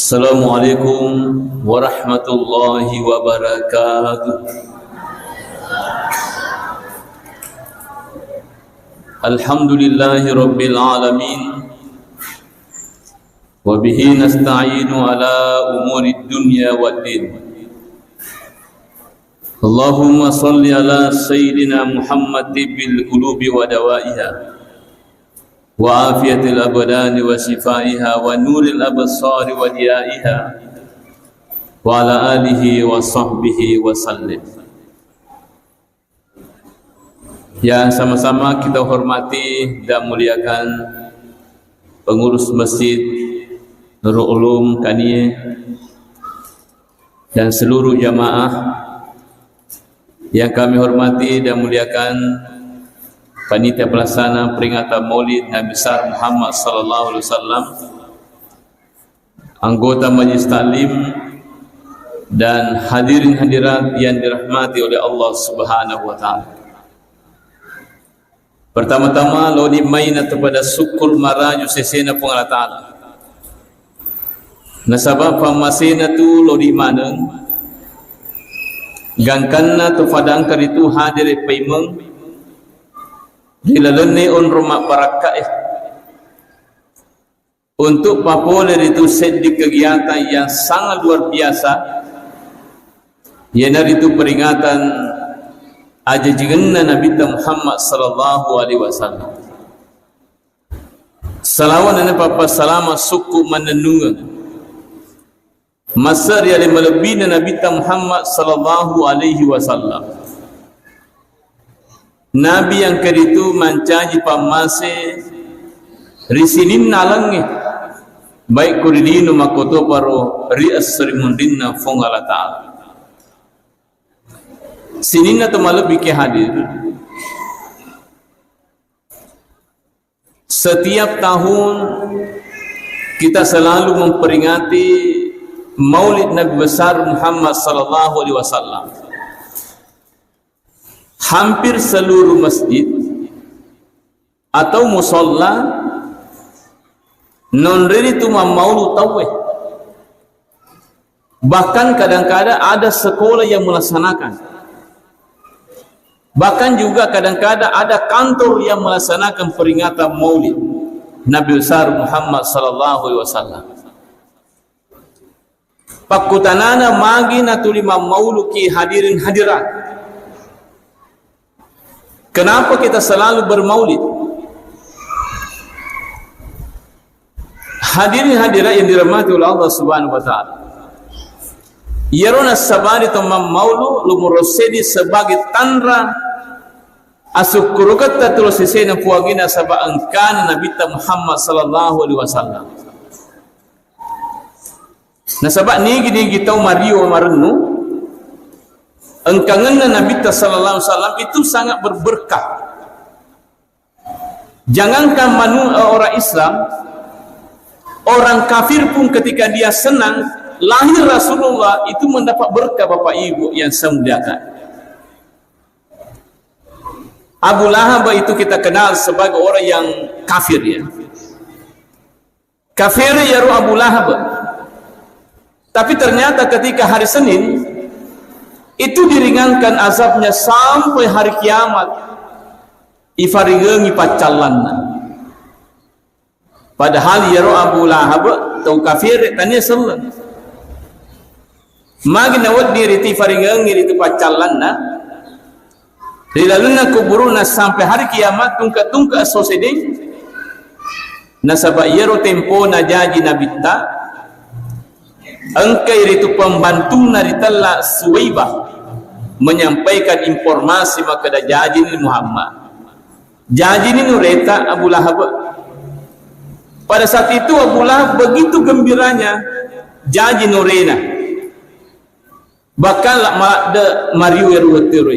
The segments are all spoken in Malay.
Assalamualaikum warahmatullahi wabarakatuh. Alhamdulillahi rabbil alamin. Wa bihi nasta'inu ala umuri dunya waddin. Allahumma salli ala sayyidina Muhammad bil qulubi wa dawaiha wa afiyatil abdani wa shifaiha wa nuril absari wa diyaiha wa ala alihi wa sahbihi wa sallim. Yang sama-sama kita hormati dan muliakan pengurus Masjid Nurul Ulum Kanie dan seluruh jamaah yang kami hormati dan muliakan panitia pelaksana peringatan Maulid Nabi besar Muhammad sallallahu alaihi wasallam, anggota Majelis Taklim dan hadirin hadirat yang dirahmati oleh Allah Subhanahu wa taala. Pertama-tama lodi maina kepada syukur maraju sesena pun Allah taala. Nasabab pamasena tu lodi maneng gangkanna tu fadang karitu hadir paimeng dilalene on rumah barakah untuk populer itu sedih kegiatan yang sangat luar biasa, yang itu peringatan aja jenna Nabi Muhammad sallallahu alaihi wasallam. Salawan dan papa salama suku menenungan masa yang melebihi Nabi Muhammad sallallahu alaihi wasallam. Nabi yang keritu mancaji pamase risinin nalangi baik kuridinu makoto paro rias serimundinna fongala ta'ala sinina tu ke hadir. Setiap tahun kita selalu memperingati Maulid Nabi besar Muhammad sallallahu alaihi wasallam. Hampir seluruh masjid atau musalla non-riri tu maulu taweh. Bahkan kadang-kadang ada sekolah yang melaksanakan. Bahkan juga kadang-kadang ada kantor yang melaksanakan peringatan Maulid Nabi besar Muhammad sallallahu alaihi wasallam. Pakutanana magi natulima maulu ki hadirin hadirat. Kenapa kita selalu bermaulid? Hadirin hadirat yang dirahmati oleh Allah Subhanahu wa taala. Yarona sabari to maulu lumurosedi sebagai tandra asukurukat terus sesena puagina sabah angkan Nabi Muhammad sallallahu alaihi wasallam. Nah sabak ni kita mario marenu engkangan Nabi sallallahu alaihi wasallam itu sangat berberkah. Jangankan orang Islam, orang kafir pun ketika dia senang lahir Rasulullah itu mendapat berkah. Bapak Ibu yang saya muliakan, Abu Lahab itu kita kenal sebagai orang yang kafir ya. Kafir ya Abu Lahab. Tapi ternyata ketika hari Senin itu diringankan azabnya sampai hari kiamat. Ifarigengi pacalanna. Padahal ya Abu Lahab tau kafir tanya selan. Magi nawad diri ifarigengi itu pacalanna. Dilaluna kuburuna sampai hari kiamat tungka sosede. Nasaba yero tempo na jaji nabita. Engkai itu pembantu naritalla Suwaibah menyampaikan informasi maka dah jaji ni Muhammad. Jaji ni nureta Abu Lahab. Pada saat itu Abu Lahab begitu gembiranya jaji nurena. Bahkan de Mario Erwatiru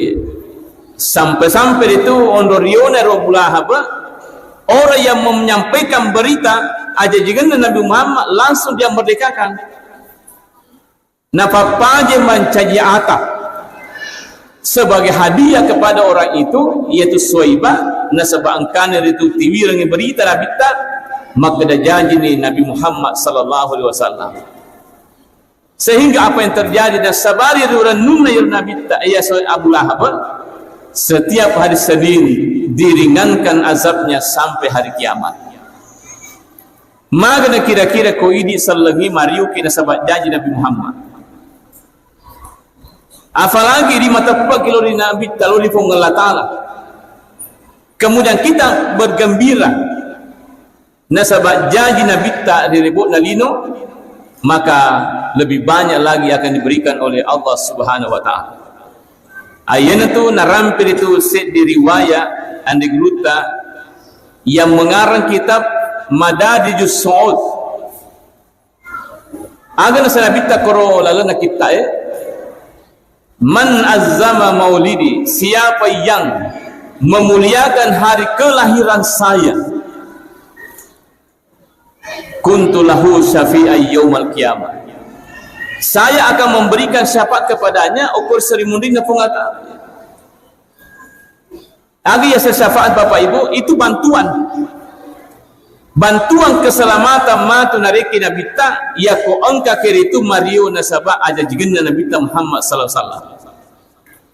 sampai itu ondoriona Abu Lahab orang yang menyampaikan berita aja juga Nabi Muhammad langsung dia merdekakan. Napapaje mancaji atap sebagai hadiah kepada orang itu yaitu Suwaibah nasabah angkana itu tiwirang berita Nabi maka dah janji ni Nabi Muhammad sallallahu alaihi wasallam Sehingga apa yang terjadi dan sabari ranunna Nabi ta ya Abu Lahab setiap hari Senin diringankan azabnya sampai hari kiamat. Magana kira-kira ko idi sallangi mariu kina sabat janji Nabi Muhammad. Apalagi di mata pakilo di Nabi taluli Allah Ta'ala. Kemudian kita bergembira nasabat janji Nabi ta diribut nalino, maka lebih banyak lagi akan diberikan oleh Allah Subhanahu wa Ta'ala. Ayat itu narampir itu set di riwayat andi gluta yang mengarang kitab Madadijus Su'ud. Aga nasa Nabi ta koro lalana kita man azzama maulidi, siapa yang memuliakan hari kelahiran saya, kuntu lahu syafi'an yaumal qiyamah, saya akan memberikan syafaat kepadanya ukur serimundi na pungata. Agi ya syafaat Bapak Ibu itu bantuan keselamatan matu nariki nabita ya ko angka kiritu Mario nasaba aja jigenna nabita Muhammad sallallahu alaihi wasallam.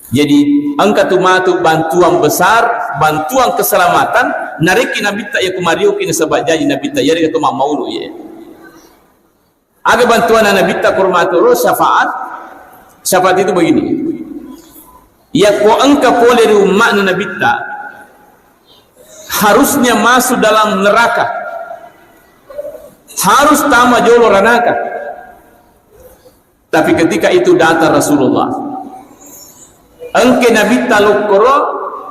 Jadi angka tu matu bantuan besar, bantuan keselamatan nariki nabita ya ko Mario kini nasaba jadi nabita ya kata maulu ya. Aga bantuan nabita kurmatu syafaat itu begini. Ya ko angka boleh umat nabita harusnya masuk dalam neraka, harus tama jolo ranaka. Tapi ketika itu datang Rasulullah, angke Nabi talukoro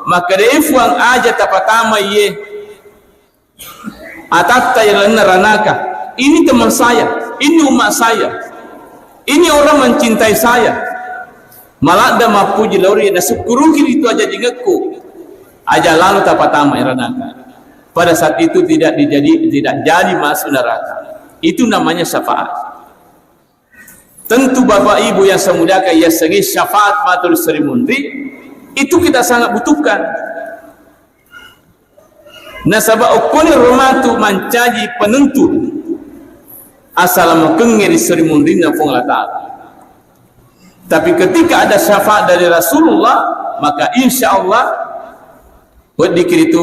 maka defuang aja tapatama ye atatta yang ranaka. Ini teman saya, ini umat saya, ini orang mencintai saya. Malah dah mapuji lauri na syukuruki itu aja jingekku aja lalu tapatama ranaka. Pada saat itu tidak jadi masuk neraka. Itu namanya syafaat. Tentu Bapak Ibu yang semudahkan ya segi syafaat matul serimundi itu kita sangat butuhkan. Nasabah ukuni rumatu mancaji penentu asal mengengeri serimundi na Allah Ta'ala. Tapi ketika ada syafaat dari Rasulullah, maka insya Allah buat dikir itu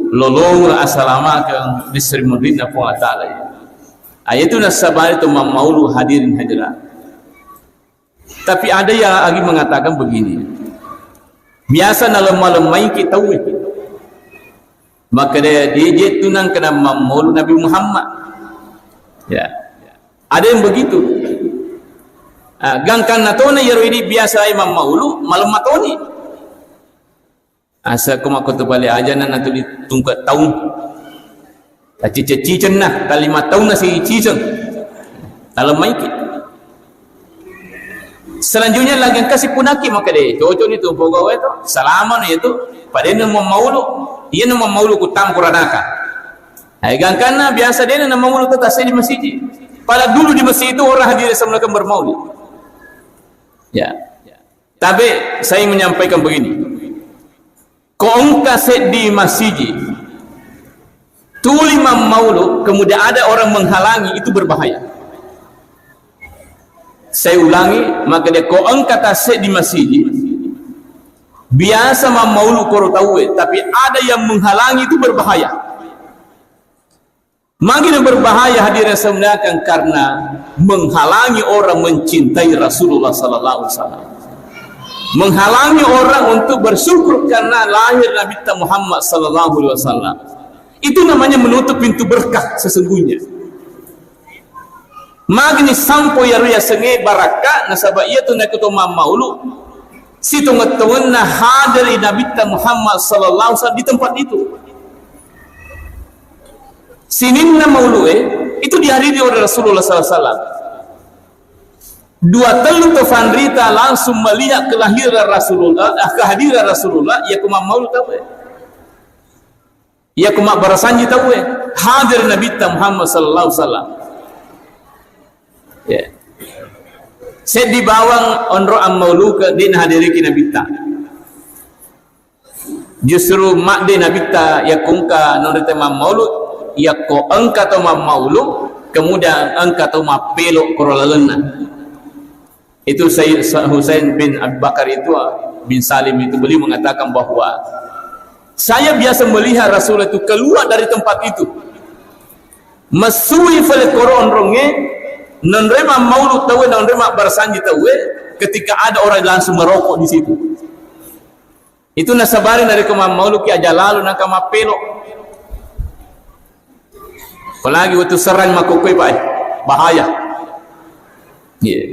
lolong assalamualaikum diserimundi na Allah Ta'ala. Ayat itu nasabah itu maulu hadirin hadirat. Tapi ada yang lagi mengatakan begini, biasa malam-malam main kita maka dia tunang kena maulu Nabi Muhammad ya. Ada yang begitu. Gangkan natona yaro ini biasa imam maulu malam matoni asa kumaku tu balik aja natu ditungkat tahun cici cenah kalimat tahun nasi ciceng dalam maiki. Selanjutnya lagi kasih punaki maka deh cocok itu pegawai itu salaman itu padahal mau maulu ia mau maulu kutam kuranaka. Gangkan biasa dia nama maulu tu tasai di masjid. Pada dulu di masjid itu orang hadir sama bermaulid. Ya. Tapi saya menyampaikan begini. Kau kaset di masjid tuli maulu kemudian ada orang menghalangi, itu berbahaya. Saya ulangi, maka dia kau angkat kaset di masjid biasa maulu kau tahu, tapi ada yang menghalangi, itu berbahaya. Makin berbahaya hadirin semuanya karena menghalangi orang mencintai Rasulullah sallallahu alaihi wasallam. Menghalangi orang untuk bersyukur karena lahir Nabi Muhammad sallallahu alaihi wasallam. Itu namanya menutup pintu berkah sesungguhnya. Magni sampo ya ruya senge baraka nasaba iya tu nak ketemu maulu situ ngetawna hadir Nabi Muhammad sallallahu alaihi wasallam di tempat itu. Sininna maulu itu dihadiri oleh Rasulullah sallallahu alaihi wasallam. Dua telu tofandrita langsung melihat kelahiran Rasulullah, kehadiran Rasulullah, ya kuma maulu tahu ya kuma barasanji tahu hadir Nabi Muhammad sallallahu alaihi wasallam. Ya. Saya di bawang onro am maulu ke din hadiri ki Nabi ta. Justru mak de Nabi ta ya kungka nonrete mam maulu ya ko angka to mam maulu kemudian angka to mapelok korolalena. Itu Sayyid Husain bin Abu Bakar itu bin Salim itu, beliau mengatakan bahwa saya biasa melihat Rasul itu keluar dari tempat itu masui fale koron ronge nonrema maulud tawe nonrema barsanji tawe, ketika ada orang langsung merokok di situ. Itu nasabarin dari kemam maulud ki aja lalu nak mapelo. Apalagi waktu serang makokoi pak, bahaya. Yeah.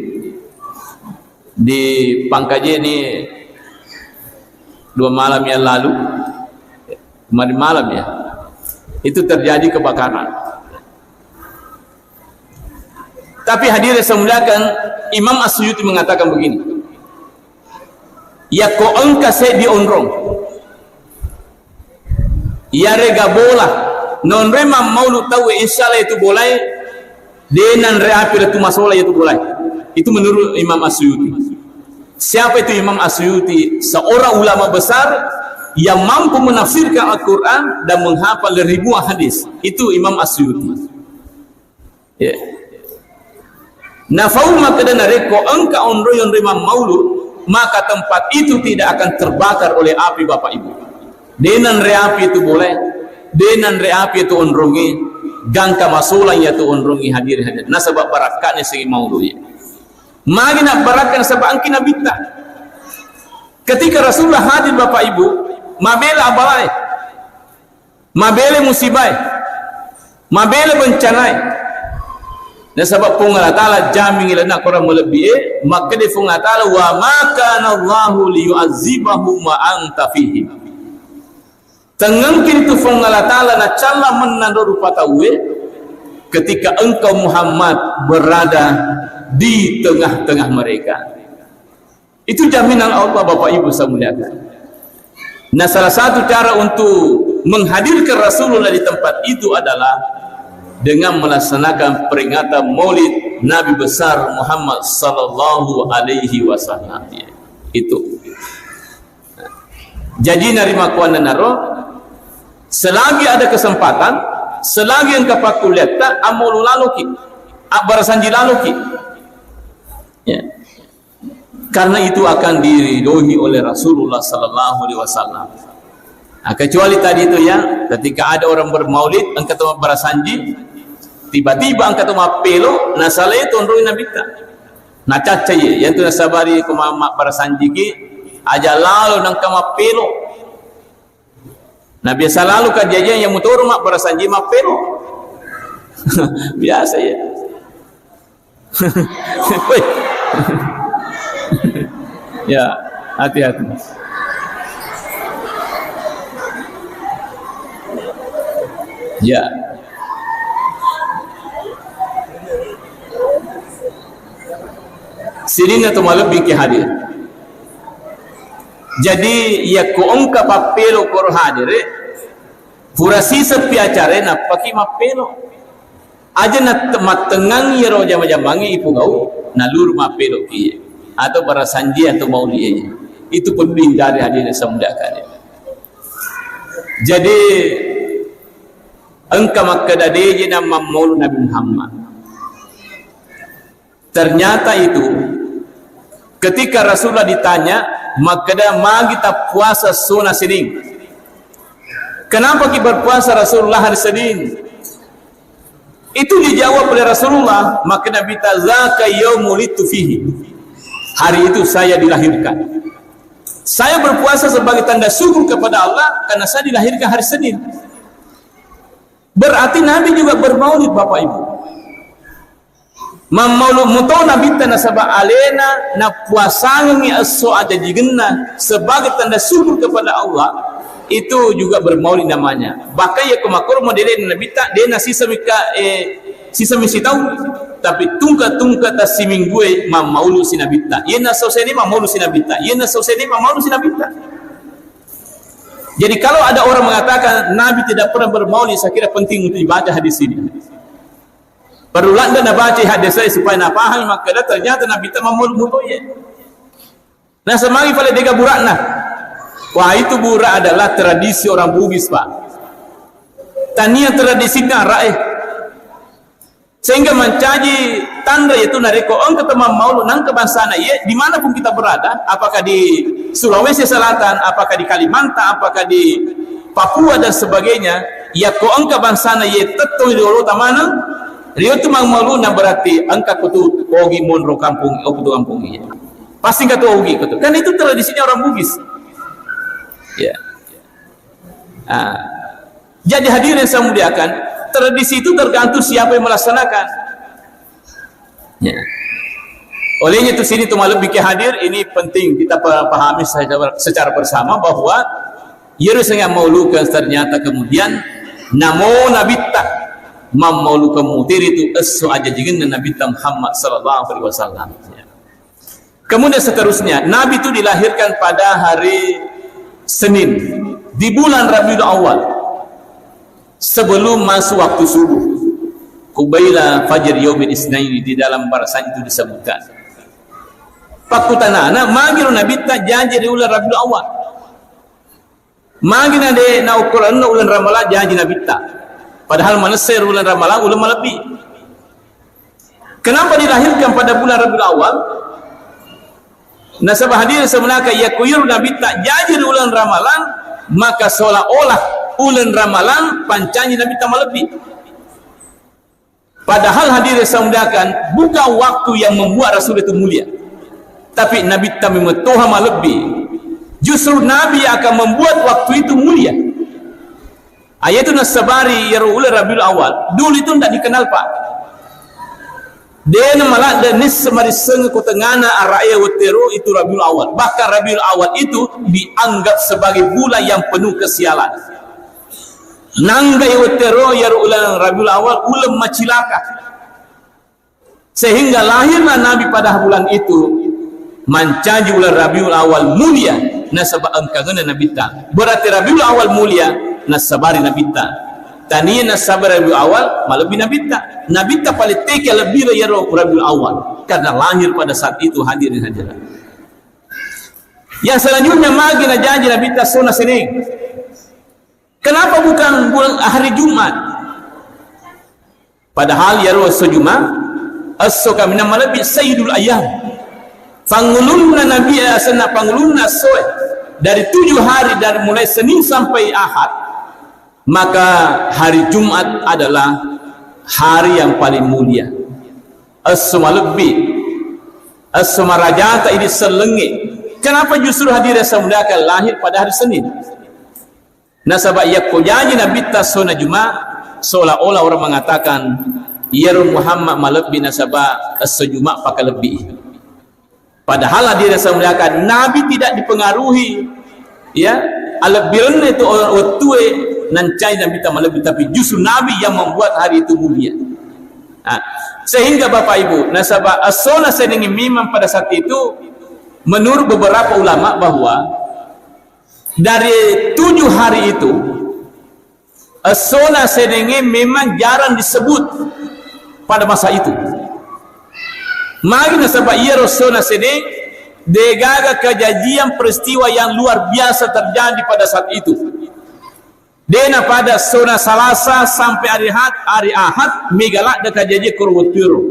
Di Pangkaje ini 2 malam yang lalu, kemarin malam ya, itu terjadi kebakaran. Tapi hadirin saya muliakan, Imam As-Suyuti mengatakan begini, ya ko engka se di onrong ya rega bola non rema maulud tahu insyaallah itu boleh denan reapi itu masalah itu boleh. Itu menurut Imam As-Suyuti. Siapa itu Imam As-Suyuti? Seorang ulama besar yang mampu menafsirkan Al-Quran dan menghafal ribuan hadis. Itu Imam As-Suyuti. Ya. Nafau maka dan reko engka onro yang rema maulud, maka tempat itu tidak akan terbakar oleh api Bapak Ibu. Denan reapi itu boleh, denan reapi itu onrongi, gangka masulah itu onrongi hadir. Nah sebab barakatnya segi maulud ya. Magi nak barakan sebab angki nabita. Ketika Rasulullah hadir Bapak Ibu, mabela abalai, mabele musibai, mabele bencanai. Dan sebab Allah Ta'ala jamin ilana korang melebihi, maka dia Allah Ta'ala wa makana Allahu liyu'azibahu ma anta fihi. Tengengkin tu Allah Ta'ala na cala menandor rupatawe ketika engkau Muhammad berada di tengah-tengah mereka. Itu jaminan Allah Bapak Ibu saya muliakan. Nah salah satu cara untuk menghadirkan Rasulullah di tempat itu adalah dengan melaksanakan peringatan Maulid Nabi besar Muhammad sallallahu alaihi wasallam. Itu. Jadi narima kuan naro, selagi ada kesempatan, selagi engkau pakul leta amul laluki, barasanji laluki. Ya. Karena itu akan diridhoi oleh Rasulullah sallallahu alaihi wasallam. Nah, kecuali tadi itu ya, ketika ada orang bermaulid engkau tu barasanji, tiba-tiba angkat rumah pelo nasaleh tondoi nabita na cacaye yang tu nasabari kuma para sanjiki aja lalu nang kama pelo na biasa lalu kejadian yang motor mak para sanji ma pelo biasa ya. Ya hati-hati ya. Sirina tu malebih ke hadir. Jadi ya ko ongka papelo kor hadir. Pura sisa pi acara na paki mapelo. Aja na matengang ya roja majamangi ipu gau nalur mapelo ki. Atau para sanji atau mauli. Itu pun dari hadirnya semudakan. Jadi engka makadade je nama maulud Nabi Muhammad. Ternyata itu ketika Rasulullah ditanya, maka dia magi tak puasa sunah Senin. Kenapa kita berpuasa Rasulullah hari Senin? Itu dijawab oleh Rasulullah, maka Nabi tazaka yaumul fihi. Hari itu saya dilahirkan. Saya berpuasa sebagai tanda syukur kepada Allah karena saya dilahirkan hari Senin. Berarti Nabi juga bermaulid Bapak Ibu. Maulud mutau Nabi tanah sabah alena na puasangi aso ada jigenna sebagai tanda syukur kepada Allah, itu juga bermaulid namanya. Bahkan ya kemakor model Nabi tak dia sisa mika sisa misi tahu, tapi tungka tas siminggue maulud si Nabi tak. Ia na soseni maulud si Nabi tak. Ia na soseni maulud si Nabi tak. Jadi kalau ada orang mengatakan Nabi tidak pernah bermaulid, saya kira penting untuk dibaca hadis ini. Perlulah anda baca hadis saya supaya nak faham, maka ternyata Nabi tak maulud mutoye. Nah semari pada dega burak nah. Wah itu burak adalah tradisi orang Bugis Pak. Tania tradisinya raih. Sehingga mencaji tanda yaitu nareko on ketemu maulu nang kebangsaan ye dimanapun kita berada, apakah di Sulawesi Selatan, apakah di Kalimantan, apakah di Papua dan sebagainya, ya ko on kebangsaan ye tetoi dulu tamana rio tu mang maulu na berarti angka kutu ogi monro kampung kutu kampung ye pasti kata ogi kutu kan itu tradisinya orang Bugis ya. Jadi hadirin yang saya muliakan, tradisi itu tergantung siapa yang melaksanakan. Ya. Olehnya itu sini tuh lebih ke hadir, ini penting kita pahami secara bersama bahwa Yerusalem maulukan ternyata kemudian namo nabitta maulukan mutir itu esu aja jingin Nabi Muhammad sallallahu alaihi wasallam. Kemudian seterusnya Nabi itu dilahirkan pada hari Senin di bulan Rabiul Awal sebelum masuk waktu subuh. Kubaila fajr yaumil isnaini di dalam barasan itu disebutkan. Pakutanana magiro Nabi ta janji di bulan Rabiul Awal. Magina de na ukuran ulan Ramalan janji Nabi ta. Padahal manesir bulan Ramalan ulan lebih. Kenapa dilahirkan pada bulan Rabiul Awal? Nasabah hadir sebenarnya ya kuyur Nabi ta janji di bulan Ramalan, maka seolah-olah ulan Ramalan pancanyi Nabi ta lebih. Padahal hadir semudakan bukan waktu yang membuat Rasul itu mulia, tapi Nabi ta memetoha lebih. Justru Nabi akan membuat waktu itu mulia. Ayat itu nasabari ya ulan Rabiul Awal. Dulu itu tidak dikenal Pak. Dia malah denis semariseng kutengana araya wetero itu Rabiul Awal. Bahkan Rabiul Awal itu dianggap sebagai bulan yang penuh kesialan. Nanggai wetero ya ulan Rabiul Awal ulam macilaka. Sehingga lahirlah Nabi pada bulan itu mancaji ulan Rabiul Awal mulia nasabah angkagana Nabi ta. Berarti Rabiul Awal mulia nasabari Nabi ta. Tania nasabar Rabiul Awal malebih Nabi ta. Nabi ta paling teke lebih ya Rabiul Awal karena lahir pada saat itu hadirin hadirat. Yang selanjutnya magi na janji Nabi ta sona Senin. Kenapa bukan bulan hari Jumat? Padahal ya Jumat as-soka minam malebih sayyidul ayyam. Pangulunna Nabi asana pangulunna soe dari 7 hari dari mulai Senin sampai Ahad, maka hari Jumat adalah hari yang paling mulia. As-suma lebih as-suma rajata ini selengi. Kenapa justru hadir semudakan lahir pada hari Senin? Nasabah yakko janji Nabi tasona Jumat seolah-olah orang mengatakan ya Muhammad malebih nasabah as-Jumat pakai lebih. Padahal hadir semudakan Nabi tidak dipengaruhi ya albiran itu orang otue nancai Nabi ta malebih, tapi justru Nabi yang membuat hari itu mulia. Sehingga Bapak Ibu nasabah asona Senin memang pada saat itu menurut beberapa ulama bahwa dari 7 hari itu asona Senin memang jarang disebut pada masa itu. Magi nasabah ia asona Senin degaga kejadian peristiwa yang luar biasa terjadi pada saat itu. Dena pada sona Salasa sampai hari Ahad megalak dekat jadi kurwutiro.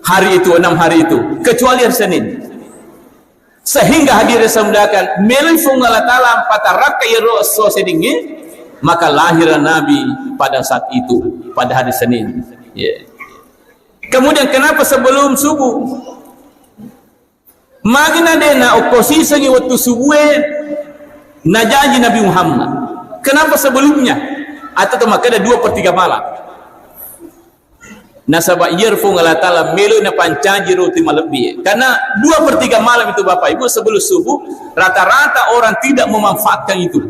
Hari itu 6 hari itu kecuali hari Senin. Sehingga hadir semudakan melifung Allah Ta'ala pataraka yaro so sedingi, maka lahir Nabi pada saat itu pada hari Senin. Kemudian kenapa sebelum subuh? Magina dena oposisi ngi waktu subuh najaji Nabi Muhammad. Kenapa sebelumnya? Atau maka ada 2/3 malam. Nasabah yerfung Allah Ta'ala melu na pancaji roti malebih. Karena 2/3 malam itu Bapak Ibu sebelum subuh rata-rata orang tidak memanfaatkan itu.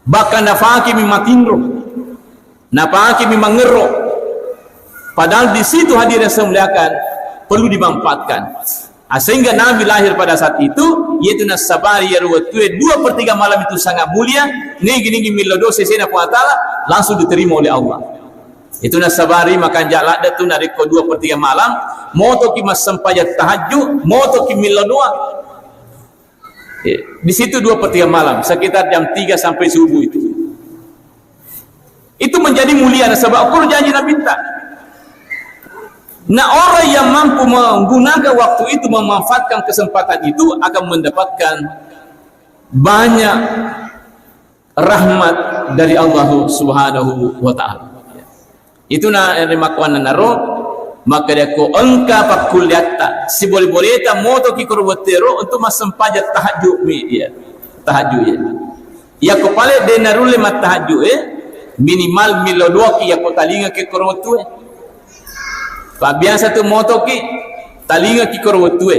Bahkan nafaki mimatinro, nafaki mimangero. Padahal di situ hadir yang semuliakan perlu dimanfaatkan. Sehingga Nabi lahir pada saat itu, yaitu nasabari yarwatue 2/3 malam itu sangat mulia. Nigi milodo sesena kuatala langsung diterima oleh Allah. Itu nasabari makan jalak datu nariko 2/3 malam. Moto ki masampaya tahajud, moto ki milodoa. Di situ 2/3 malam, sekitar jam 3 sampai subuh itu. Itu menjadi mulia nasabah. Ukur janji Nabi tak. Nah, orang yang mampu menggunakan waktu itu, memanfaatkan kesempatan itu, akan mendapatkan banyak rahmat dari Allah Subhanahu wa ta'ala. Itu na rimakwan na naro, maka dia ko engka pa kuliata si boleh-boleh ta moto ki korwatero untuk masampaja tahajud mi dia. Tahajud ya. Ya ko pale de narule mat tahajud minimal milodua ki ya ko talinga ki korwatu pa biasa tu moto ki talinga ki korwatu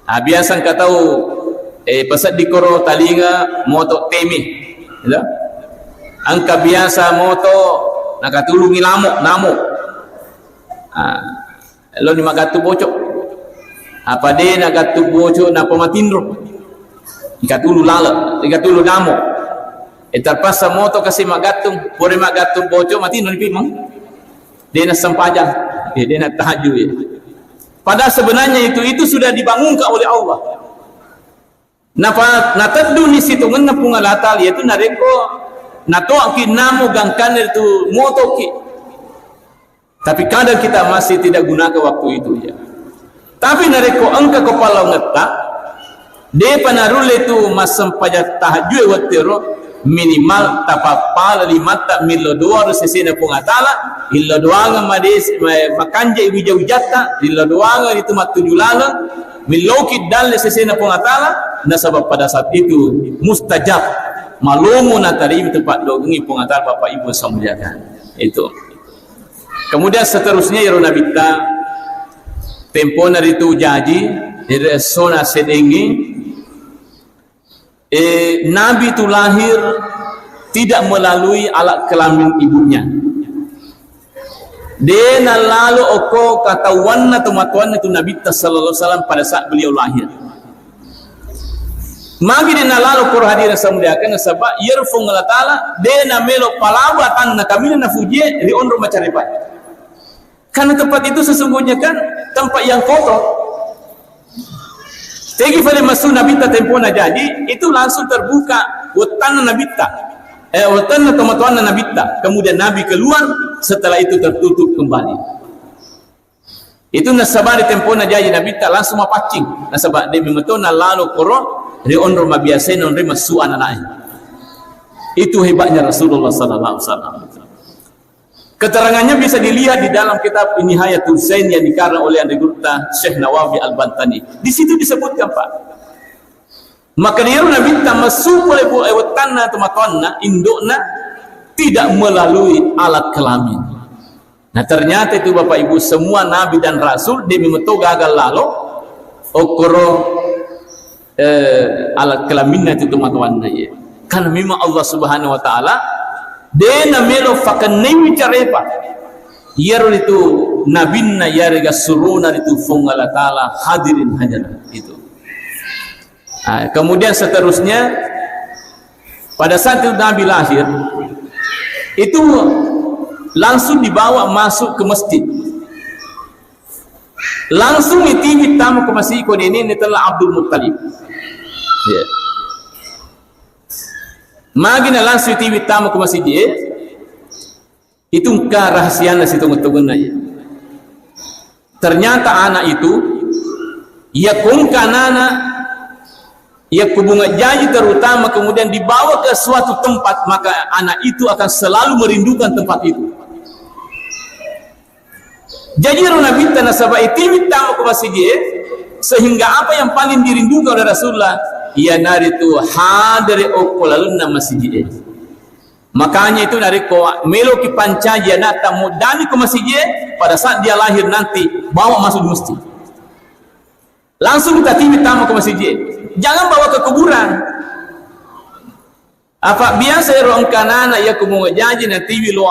biasa ka tahu pasat di koro talinga moto temi ya. Angka biasa moto nakatulungi namo lo ni magatu bocok apa de nagatu bocok na pamatindro ikatulu lala ikatulu namo terpaksa moto kasi magatung pore magatung bocok matindro ni pimang de na sampaja de na tahajud ya. Padahal sebenarnya itu sudah dibangunkan oleh Allah. Napa nataddu ni situ ngenna pungalata yaitu nareko natoa ki namo gangkan itu moto ki. Tapi kadang kita masih tidak gunakan waktu itu ya. Tapi nareko angka kepala ngeta de panarule itu masam pajak tahajud watero minimal tapapala limata milo doa sesena pungatala illa doanga mades makanja wijawjata illa doanga itu matujulala miloki dalle sesena pungatala na sabab pada saat itu mustajab malumu na tarim tempat dogengi pungatala Bapak Ibu samuliakan itu. Kemudian seterusnya ya Ronabita tempo dari itu jadi dari zona sedengi Nabi itu lahir tidak melalui alat kelamin ibunya. Dena lalu oko kata wanna tematuan itu Nabi sallallahu alaihi wasallam pada saat beliau lahir. Magi dena lalu kur hadir samuliakan sebab yarfung Allah taala dena melo palawatan na kami na fuje ri onro macaripat. Karena tempat itu sesungguhnya kan tempat yang kotor. Tegi pada masuk Nabita tempona jadi itu langsung terbuka hutan Nabita, hutan teman-teman Nabita. Kemudian Nabi keluar, setelah itu tertutup kembali. Itu nasabah di tempona jadi Nabita langsung mapacing. Nasabah dia memetona lalu koro di onro mabiasa non rema su anak. Itu hebatnya Rasulullah sallallahu alaihi wasallam. Keterangannya bisa dilihat di dalam kitab Nihayatul Zain yang dikarang oleh Anegurta Syekh Nawawi Al-Bantani. Di situ disebutkan Pak. Maka dia Nabi masuk oleh tanah teman-teman indukna tidak melalui alat kelamin. Nah ternyata itu Bapak Ibu semua Nabi dan Rasul demi metu gagal lalu okoro alat kelaminnya itu teman-teman ya. Karena memang Allah Subhanahu Wa Taala dena melo fakan newi carepa yaro itu nabinna yarga suruna itu fungala taala hadirin hajana itu. Kemudian seterusnya pada saat itu Nabi lahir itu langsung dibawa masuk ke masjid, langsung ditibit tamu ke masjid kode ini telah Abdul Muttalib ya. Magina langsung tibit tamu ke masjid itu engkau rahasiana situ ngetuguna ya. Ternyata anak itu ia kungkanana ia kubunga janji terutama kemudian dibawa ke suatu tempat maka anak itu akan selalu merindukan tempat itu. Jadi Nabi tanasaba tibit tamu ke masjid sehingga apa yang paling dirindukan oleh Rasulullah ia naritu hadari okolalunna masjid. Makanya itu nariko melo ki pancaja nata mudani ke masjid pada saat dia lahir nanti bawa masuk di masjid. Langsung kita tibit tamu ke masjid. Jangan bawa ke kuburan. Apa biasa orang kanana ya kumunga janji nanti wilo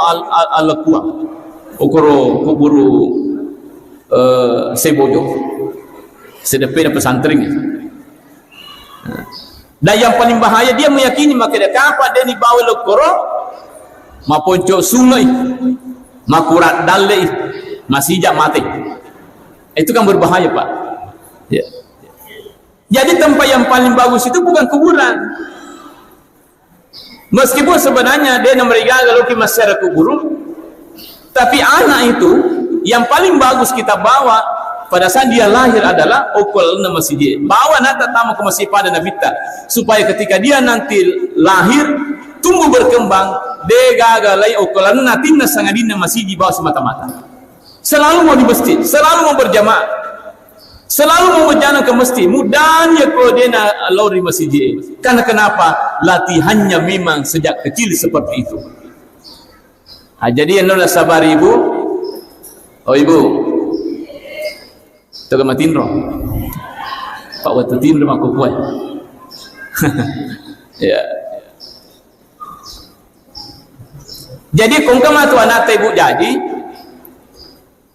al-kuwa. Okoro kuburu sebojo. Sedepena pesantren. Dan yang paling bahaya dia meyakini maka dia kapan dia dibawa lokoro maponco sungai makurat dalle masih jak mati itu kan berbahaya Pak ya. Jadi tempat yang paling bagus itu bukan kuburan meskipun sebenarnya dia mereka kalau ki masyarakat kubur tapi anak itu yang paling bagus kita bawa pada saat dia lahir adalah okol na masjid. Bawa nata tamu ke masjid pada nabita supaya ketika dia nanti lahir tumbuh berkembang degagalai okolan nanti na sangadina masjid bawa semata-mata. Selalu mau di masjid, selalu mau berjamaah, selalu mau berjalan ke masjid. Mudahnya kalau dia nak lalu di masjid. Karena kenapa? Latihannya memang sejak kecil seperti itu. Jadi yang sudah sabar ibu. Oh ibu, tu kama tinro. Pak waktu tinro aku kuat. Ya. Jadi kung kama tu anak ibu jadi,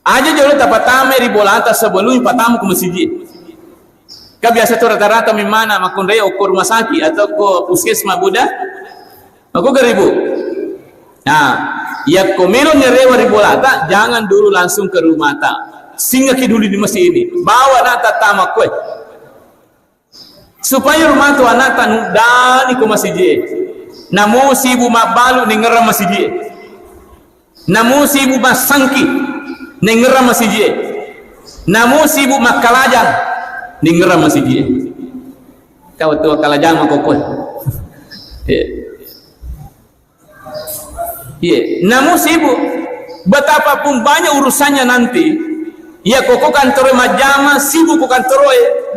aja jauh dapat tamu di bola atas sebelum patamu ke masjid. Kau biasa tu rata-rata memana makun raya ukur rumah sakit atau ke puskesmas budak, aku geribu. Nah. Ya komelo nyerewa ribolata, jangan dulu langsung ke rumah tak. Singgah dulu di masjid ini. Bawa nata tamak kue. Supaya rumah tu anak tak nudani ke masjid. Namu sibu mabalu nengeram masjid. Namu sibu masangki nengeram masjid. Namu sibu makalajang nengeram masjid. Kau tu kalajang makokoi. Namun sibuk betapapun banyak urusannya nanti, ya koko kantor majama sibuk koko kantor,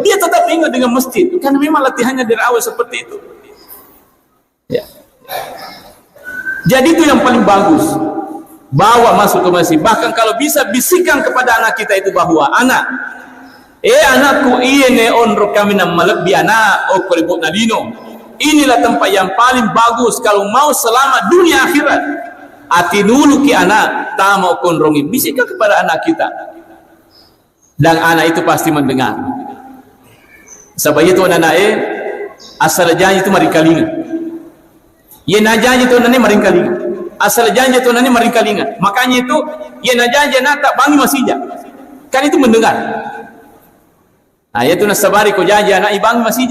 dia tetap ingat dengan masjid karena memang latihannya dari awal seperti itu. Ya. Jadi itu yang paling bagus, bawa masuk ke masjid. Bahkan kalau bisa bisikan kepada anak kita itu bahwa anakku ini onro kami nama lebih anak okoribut nadino. Inilah tempat yang paling bagus kalau mau selamat dunia akhirat. Ati dulu ki anak tamu konrongi bisikan kepada anak kita, dan anak itu pasti mendengar. Sebab itu anak asal janji itu mari kalinga. Ye najanji itu nani mari kalinga. Asal janji itu nani mari kalinga. Makanya itu ye najanji anak tak bangi masih kan itu mendengar. Nah itu nasabari ko janji anak ibang masih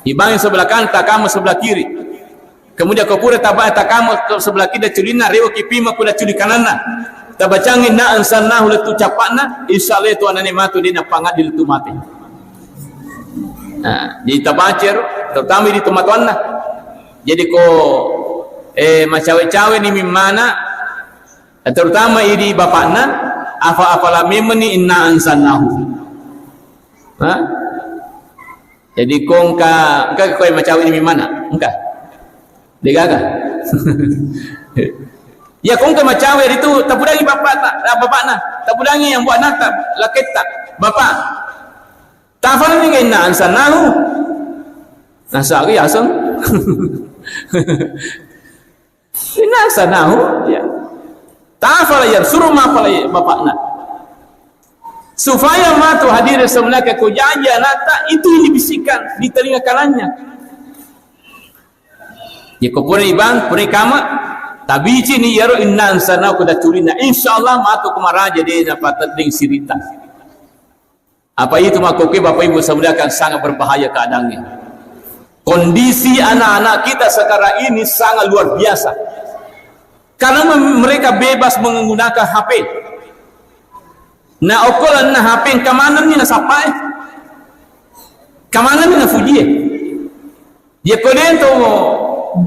ibang sebelah kanan, kamu sebelah kiri. Kemudian kau pura tabah takamu sebelah kiri culina rewa kipima kuda culi kanana. Tabacangin na ansanahu letu capakna insyaallah itu anane matu dina pangat di letu mati. Nah, jadi tabacer terutama di tempat wana. Jadi ko macawe-cawe ni mimana terutama ini bapakna apa-apalah memeni inna ansanahu. Jadi kong ka koy macawe ni mimana? Engkau degaga. Ya kong ke macawe itu tapudangi bapakna tapudangi yang buat nata laketa bapak tafal ni kena ansanahu nasari asam ina ansanahu ya tafal ya suruh mapal bapakna supaya matu hadir sebenarnya kujanya nata itu yang dibisikkan di telinga kanannya. Ya kopore ibang puri kama tabici ni yaro inna sana kuda culina insyaallah matu kumaraja dia dapat terding sirita. Apa itu makoke Bapak Ibu saudara sangat berbahaya keadaannya. Kondisi anak-anak kita sekarang ini sangat luar biasa. Karena mereka bebas menggunakan HP. Na okolan na HP kamanan ni na sapai. Kamanan ni na fujie. Ya kodento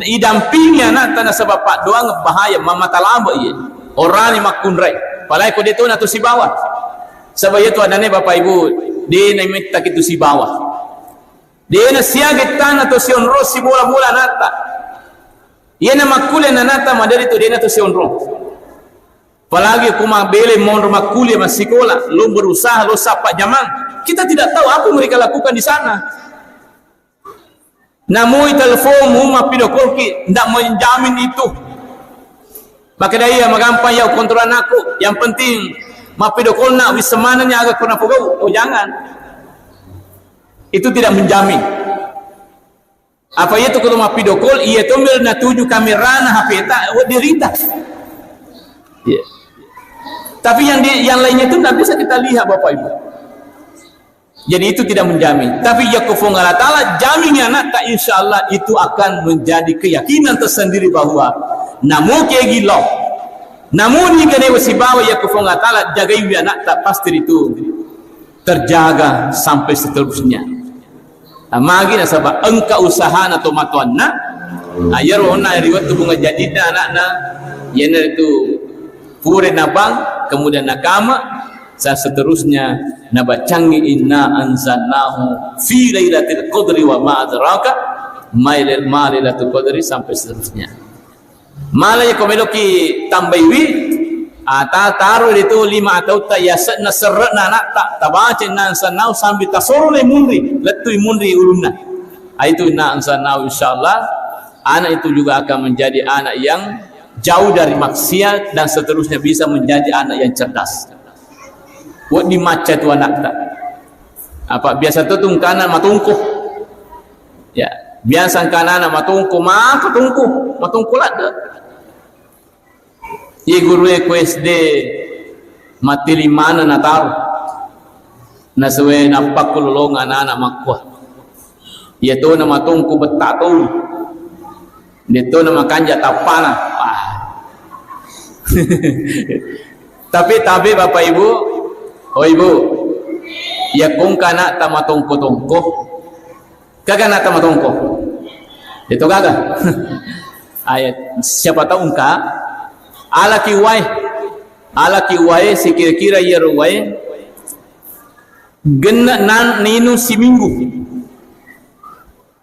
idampingi anak tanah sebab pak doang bahaya mamata lamba ye orang ni makun rai palai ko deto na to si bawah sebab itu adane Bapak Ibu dia na minta kitu si bawah dia na siaget tanah to si onro si bola-bola nata ye na makule na nata madari to dia na to si onro palagi kuma bele mon makule masikola lo berusaha lo sapa jaman kita tidak tahu apa mereka lakukan di sana. Namui telefon rumah pidokol ki ndak menjamin itu. Maka dia magampang ya kontrol anakku. Yang penting ma pidokol nak wis semananya agak kena pogau. Oh jangan. Itu tidak menjamin. Apa itu kalau ma pidokol ia tombel na tuju kamera na HP tak derita. Yeah. Tapi yang lainnya itu tidak bisa kita lihat Bapak Ibu. Jadi itu tidak menjamin. Tapi ya kufung Allah Ta'ala jaminnya anak tak insyaAllah itu akan menjadi keyakinan tersendiri bahwa namu ke gilo Namun jika dia wasibawa ya kufunga taala jaga ibu anak tak pasti itu terjaga sampai seterusnya. Magi na sabab engka usaha na tomatuan na ayar ona riwat tu bunga jadi na anak na yana itu pure nabang kemudian nakama dan seterusnya nabacangi inna anzalnahu fi lailatul qadri wa ma adraka ma lailatul qadri sampai seterusnya. Malaya komeloki tambaiwi taruh itu 5 atau tak yasna serna nak tak tabaca nan sanau sambil tasorole munri letui munri ulunna. Itu na sanau insyaallah anak itu juga akan menjadi anak yang jauh dari maksiat dan seterusnya bisa menjadi anak yang cerdas. Buat dimaca tu anak tak. Apa biasa tu kanan matungkuh. Ya, biasa kanan matungkuh matungkuh lah dah. Ye guru ku SD mati 5 na natar na suwe nampak kululong anak makwah ye to na matungku betatu dito na makanja tapana tapi Bapak Ibu ibu ya kung kana ta matungko kagak na ta matungko itu kagak ayat siapa tahu engka ala kiwai si kira-kira ya ruwai gena nan ninu si minggu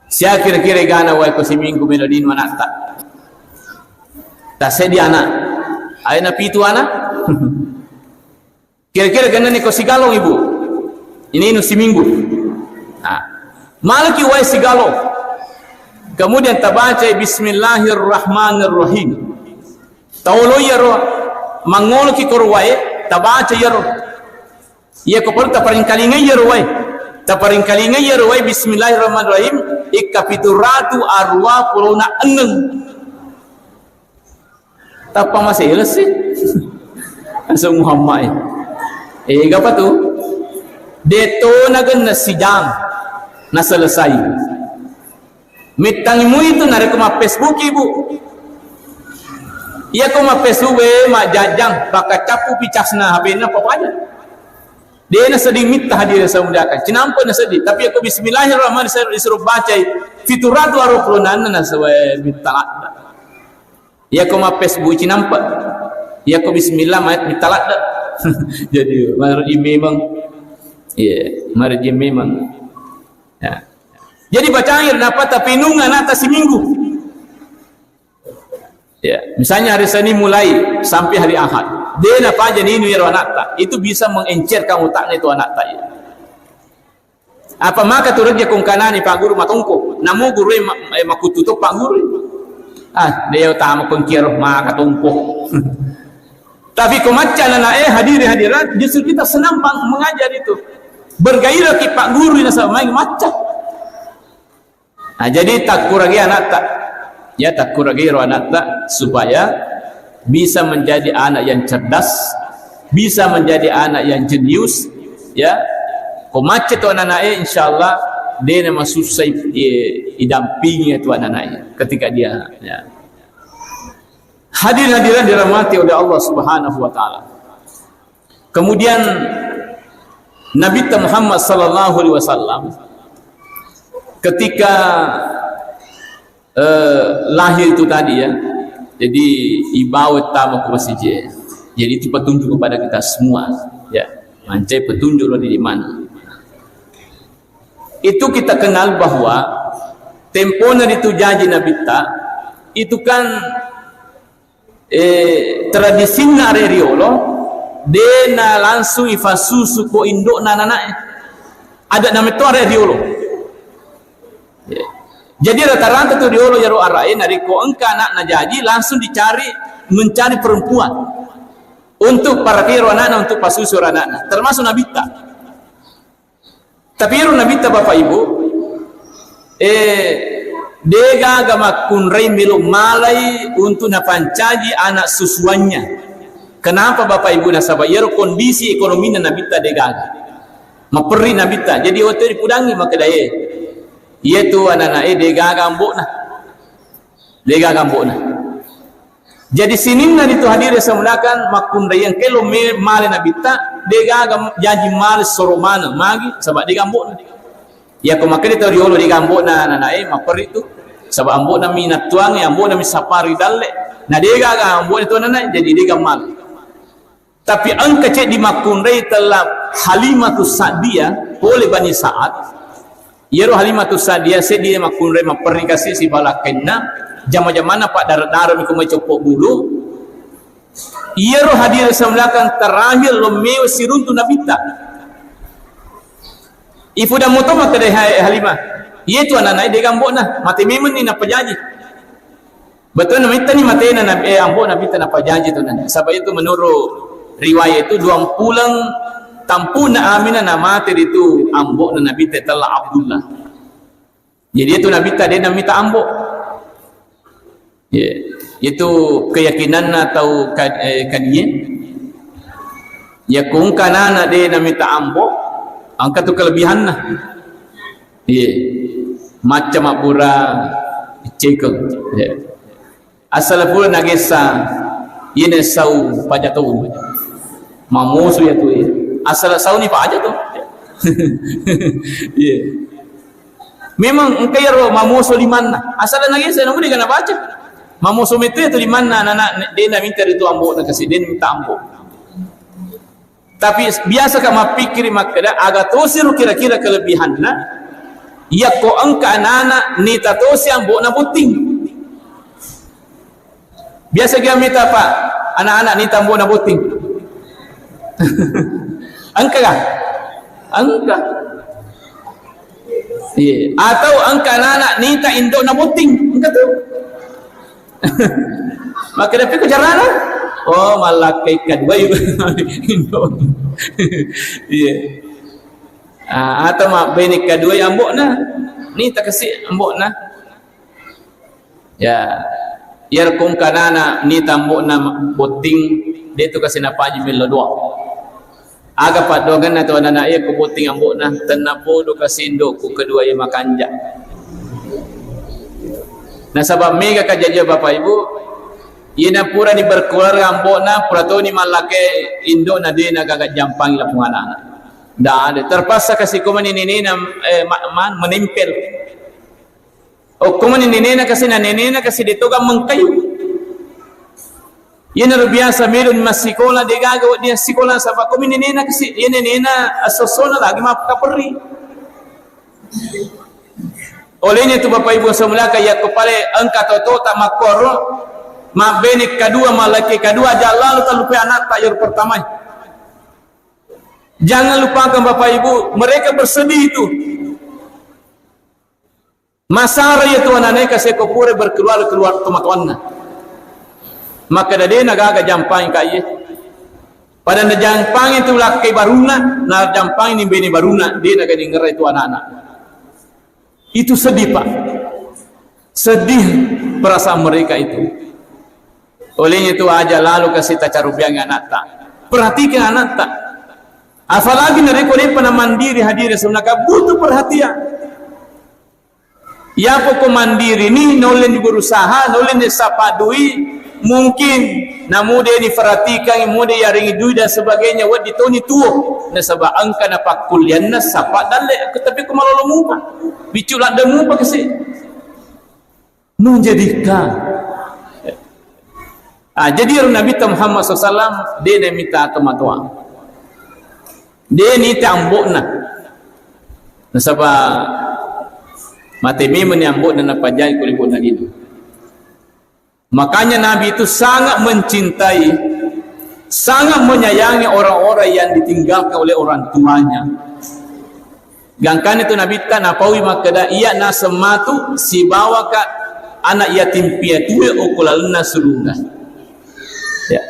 sia kira-kira gana wai ko si minggu melodin anak tak sedi anak ayana pitu anak kira-kira gana ni ko si galong ibu ini nu si minggu malaki wai si galong kemudian tabaca bismillahirrahmanirrahim taulo yaro mangol ki korwai tabaca yaro ia ko porta paring kalinga yaro wai ta paring kalinga yaro wai bismillahirrahmanirrahim ikapituratu arwa puruna engeng tapa masih lesi asal Muhammad gapa tu deto nagan na sidang na selesai mitangimu itu nareko ma Facebook ibu ia ko ma pesuwe ma jajang baka capu picasna habena papanya dia na sedih minta hadir samudakan cinampa na sedih tapi aku bismillahirrahmanirrahim disuruh baca fituratu aruklunan na sawe minta ia ko ma Facebook cinampa ia ko bismillah ma minta jadi marji memang marji memang ya jadi baca air dapat tapi nungan atas seminggu. Ya, misalnya hari Senin mulai sampai hari Ahad. Dia apa aja ni nuir anak tak. Itu bisa mengencerkan otaknya itu anak tak. Ya. Apa maka turun dia kong kanan ni Pak Guru matungko. Namu guru makututup Pak Guru. Dia utama pengkir maka tungko. Tapi kemacan anak hadirat justru kita senang mengajar itu. Bergairah ki Pak Guru ina sama main macam. Jadi tak kurang anak tak. Ya tak kurang anak tak supaya bisa menjadi anak yang cerdas, bisa menjadi anak yang jenius, ya. Ko macet tu anak-anak insyaallah dia nama susah didampingi tu anak-anak ketika dia ya. Hadirin dirahmati oleh Allah Subhanahu wa taala. Kemudian Nabi Muhammad sallallahu alaihi wasallam ketika lahir itu tadi ya, jadi ibawa tamu ke masjid. Jadi itu petunjuk kepada kita semua ya, mancai petunjuk di mana. Itu kita kenal bahwa temponya itu janji Nabi ta itu kan tradisinya reriolo dena langsung ifasusu ko indok nana ada nama itu reriolo. Ya. Jadi rata-rata tu diolo jaro arai nariko engka anak najaji langsung mencari perempuan untuk para kiro anak untuk pasusur anak termasuk nabita. Tapi nabita Bapak Ibu dega agama kunrei milu malai untuk napancaji anak susuannya. Kenapa Bapak Ibu nasabah kondisi ekonomi nabita dega maperi nabita jadi waktu dipudangi maka daya ia tu anak-anak dega gambok na Jadi sinin na dito hadir sa mulakan makundayan kelo mali na bita dega janji mali soromana magi sabab dega ambok na ya ko makali to riolo dega ambok na nanae maperi tu sabab ambok na minat tuang ya ambok na mi sapari dalle na dega ga ambok itu nanae jadi dega mal. Tapi angka cek di makundai telah Halimatus Sa'diyah oleh Bani Sa'ad. Yero Halimatus Sa'diyah sedia makundai maperi kasih si balakenna jama-jamana pak darah-darah miku macopok bulu. Yero hadir semulakan terakhir lomeo siruntu nabita. Ifu dah moto maka deh Halimah. Ye tu anak-anak dia gambok nah mati memang ni nak perjanji. Betul namita ni mati na ambok nabita nak perjanji tu nanti. Sebab itu menurut riwayat itu 2 pulang tampu na Aminah na mati itu ambok na Nabi telah Abdullah. Jadi itu Nabi dia nak minta ambok. Ya, itu keyakinan atau kadian. Ya kung kanana dia nak minta ambok, angka tu kelebihan lah. Ya, macam apura cekel. Ya. Asal pula nagesa ini sau pajatu. Mamusu ya tu ya. Asal sau ni pak aja tu. Ya. Memang engkau ya mamusu di mana? Asal nangis saya namun dia kena baca. Mamusu itu ya tu di mana? Anak dia nak minta itu ambok nak kasih dia minta ambok. Tapi biasa kamu pikir makada agak tosir kira-kira kelebihan na. Ya ko engkau anak ni tatosi ambok na puting. Biasa kita minta apa? Anak-anak ni tambok na puting. Angka kah? Angka. Yeah. Atau angka anak ni tak induk nak puting. Angka tu. Maka dapat ke cara lah. Oh malah kaikan. Baik. Induk. Yeah. Atau mak benik kedua yang ambok na. Ni tak kasih ambok na. Ya. Yar kong kanana ni tambok na puting. Dia tu kasih nak paji milo dua. Aga padogan na to anak ia kubuting ambok na tenapo do kasindok ku kedua ia makanja. Nah sabab mega kajaja Bapak Ibu, ina pura ni berkeluarga ambok na pura to ni malake indo na dia na gagat jampang ila pungana. Dah ada terpaksa kasih kuman ini na menempel. O kuman ini na kasih na nenena kasih ditoga mengkayu. Yan na biasa meron mas sikola de gagawa dia sikola sa pa kuminina kasi yan nena asosona lagi mapakaperi. Olehnya tu Bapak Ibu semula kaya kepala angka toto tak makoro mabenik kedua malaki kedua jalan lupa lupa anak tayur pertama. Jangan lupakan Bapak Ibu mereka bersedih itu. Masara itu anak kasi kopure berkeluar teman-temannya. Maka dia nagaga jampang kaya. Pada jampang itu laki baruna, na jampang ini bini baruna, dia naga dengar itu anak-anak. Itu sedih Pak. Sedih perasaan mereka itu. Olehnya itu aja lalu kasih tacarubiang anak tak. Perhatikan anak tak. Apalagi mereka ini pernah mandiri hadir sebenarnya butuh perhatian. Ya pokok mandiri ni nolen berusaha, nolen sapadui. Mungkin namun dia diperhatikan muda yang ringi duit dan sebagainya wad ditoni tuo na sabab angka na pakulian na sapat dalle tapi kumalolo mupa biculat dan mupa kasi nun jadikan jadi Nabi Muhammad SAW dia minta tomatua dia ni tambok na sabab mati memang ambok dan apa jai kulibut na gitu. Makanya Nabi itu sangat mencintai, sangat menyayangi orang-orang yang ditinggalkan oleh orang tuanya. Gangkan itu Nabi tak napawi makada ia na sematu si bawa ka anak yatim piatu okulalna surga. Ya.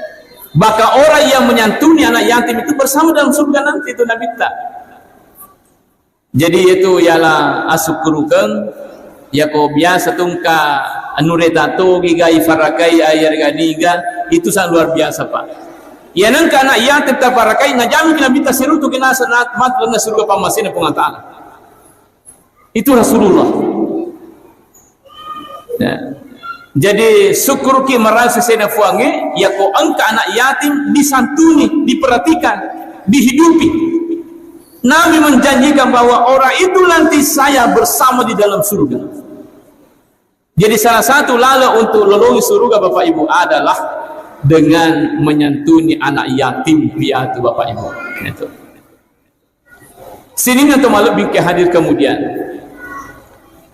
Maka orang yang menyantuni anak yatim itu bersama dalam surga nanti itu Nabi tak. Jadi itu ialah asukurukan ya ko biasa tungka anuretato giga ifarakai ayar ganiga itu sangat luar biasa Pak. Ya nang kana ia tetap farakai ngajami kina bita sirutu kina sanat mat lana surga pamasina pengataan. Itu Rasulullah. Ya. Jadi syukur ki merasa sena fuange ya ko angka anak yatim disantuni, diperhatikan, dihidupi. Nabi menjanjikan bahwa orang itu nanti saya bersama di dalam surga. Jadi salah satu lala untuk lelungi surga Bapak Ibu adalah dengan menyantuni anak yatim piatu Bapak Ibu. Itu. Sini untuk malam bingkai hadir kemudian.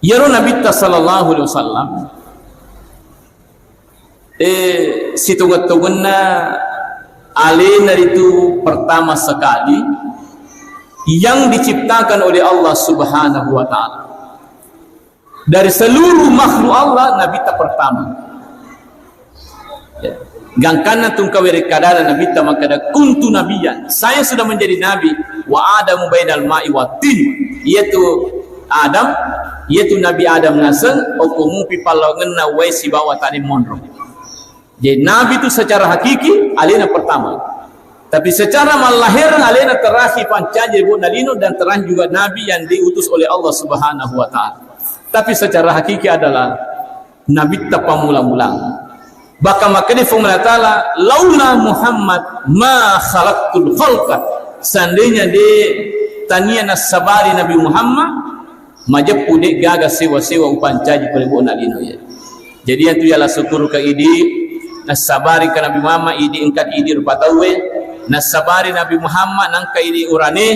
Ya Nabi sallallahu alaihi wasallam situgat-tugatna alena itu pertama sekali yang diciptakan oleh Allah Subhanahu wa taala. Dari seluruh makhluk Allah Nabi ta pertama. Ya. Gangkana tungkawiri kadara Nabi ta makada kuntu nabiyan. Saya sudah menjadi nabi wa adamu bainal ma'i wa tin. Yaitu Adam, yaitu Nabi Adam naseng okumu pipalongenna wai si bawa tani monro. Jadi nabi itu secara hakiki alena pertama. Tapi secara malahir alena terakhir pancaji ibu nalino dan terakhir juga nabi yang diutus oleh Allah Subhanahu wa taala. Tapi secara hakiki adalah nabi tapamula-mula. Bahkan makanya firman Ta'ala, laula Muhammad ma khalaqtul khalqa. Seandainya di tanian sabari Nabi Muhammad majappu de gaga sewa-sewa upancaji peribu nalino ya. Jadi itu ialah syukur ke idi nasabari ke Nabi Muhammad idi engkat idi rupatawe nasabari Nabi Muhammad nangka idi urane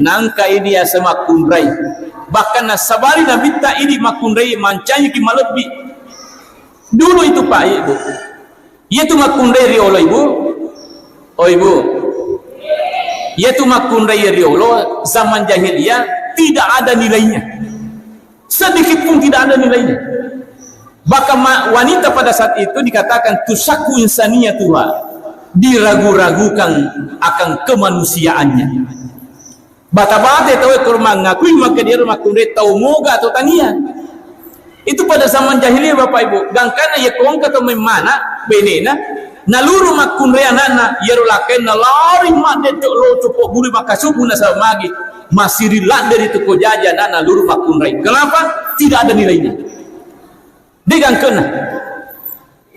nangka idi asa makunrai. Bahkan nasabari Nabi ta idi makunrai mancanya ki malebi. Dulu itu Pak Ibu. Yaitu makunrai riolo Ibu. Oh Ibu. Yaitu makunrai riolo zaman jahiliyah tidak ada nilainya. Sedikit pun tidak ada nilainya. Bahkan wanita pada saat itu dikatakan tusaku insaniyatuha, diragu-ragukan akan kemanusiaannya. Bata-bata itu kurang ngakui maka dia rumah kunde tahu moga atau tania. Itu pada zaman jahiliyah Bapak Ibu. Gangkana ya kong kata memana benena naluru makunde anak-anak yerulaken nalari mak detok lo cupok bulu makasubu nasamagi masih rilat dari toko jajan naluru makunde. Kenapa? Tidak ada nilainya. Digangkana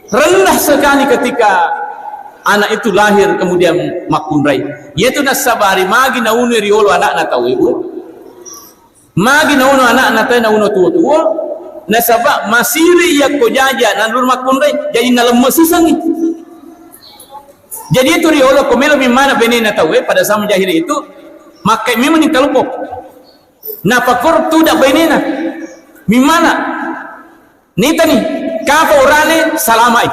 rendah sekali ketika anak itu lahir kemudian makunrai. Yaitu nasabari magi naunu riolo anak tahu Ibu. Magi naunu anak tahu naunu tua-tua. Nasabak masiri ya ko jaja nalur makunrai jadi nalemes sisangi. Jadi itu riolo komelo mimana benena tahu pada zaman jahili itu makai memang kalupok. Napakor tu dak benena. Mimana? Nita nih, kapa orane salamai.